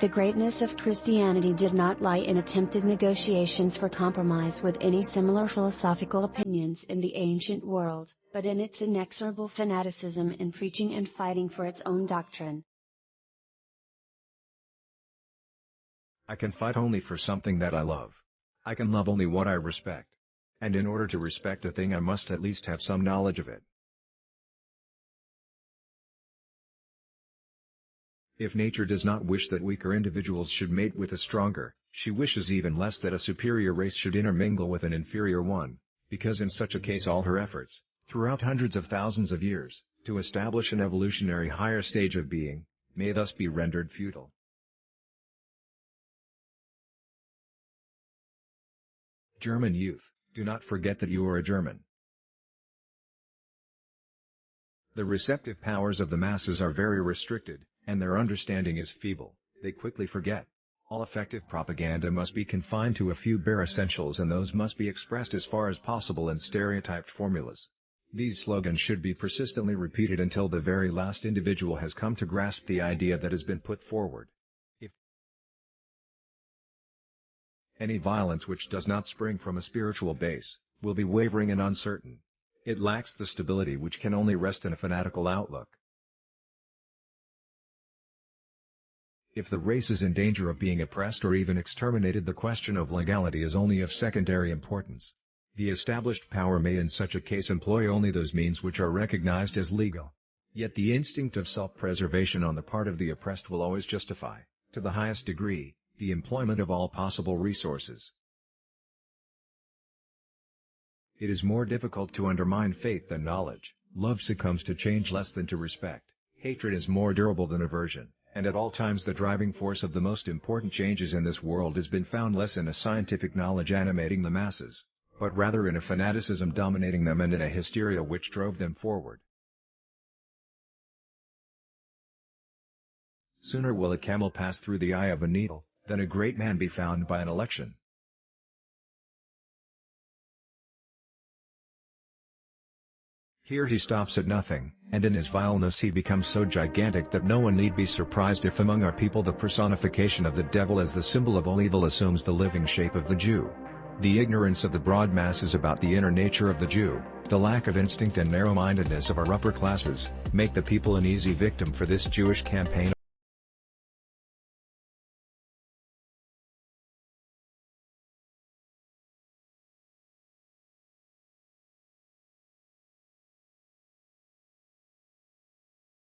The greatness of Christianity did not lie in attempted negotiations for compromise with any similar philosophical opinions in the ancient world, but in its inexorable fanaticism in preaching and fighting for its own doctrine. I can fight only for something that I love. I can love only what I respect. And in order to respect a thing I must at least have some knowledge of it. If nature does not wish that weaker individuals should mate with a stronger, she wishes even less that a superior race should intermingle with an inferior one, because in such a case all her efforts, throughout hundreds of thousands of years, to establish an evolutionary higher stage of being, may thus be rendered futile. German youth, do not forget that you are a German. The receptive powers of the masses are very restricted, and their understanding is feeble. They quickly forget. All effective propaganda must be confined to a few bare essentials, and those must be expressed as far as possible in stereotyped formulas. These slogans should be persistently repeated until the very last individual has come to grasp the idea that has been put forward. If any violence which does not spring from a spiritual base, will be wavering and uncertain. It lacks the stability which can only rest in a fanatical outlook. If the race is in danger of being oppressed or even exterminated, the question of legality is only of secondary importance. The established power may in such a case employ only those means which are recognized as legal. Yet the instinct of self-preservation on the part of the oppressed will always justify, to the highest degree, the employment of all possible resources. It is more difficult to undermine faith than knowledge. Love succumbs to change less than to respect. Hatred is more durable than aversion, and at all times the driving force of the most important changes in this world has been found less in a scientific knowledge animating the masses, but rather in a fanaticism dominating them and in a hysteria which drove them forward. Sooner will a camel pass through the eye of a needle, than a great man be found by an election. Here he stops at nothing, and in his vileness he becomes so gigantic that no one need be surprised if among our people the personification of the devil as the symbol of all evil assumes the living shape of the Jew. The ignorance of the broad masses about the inner nature of the Jew, the lack of instinct and narrow-mindedness of our upper classes, make the people an easy victim for this Jewish campaign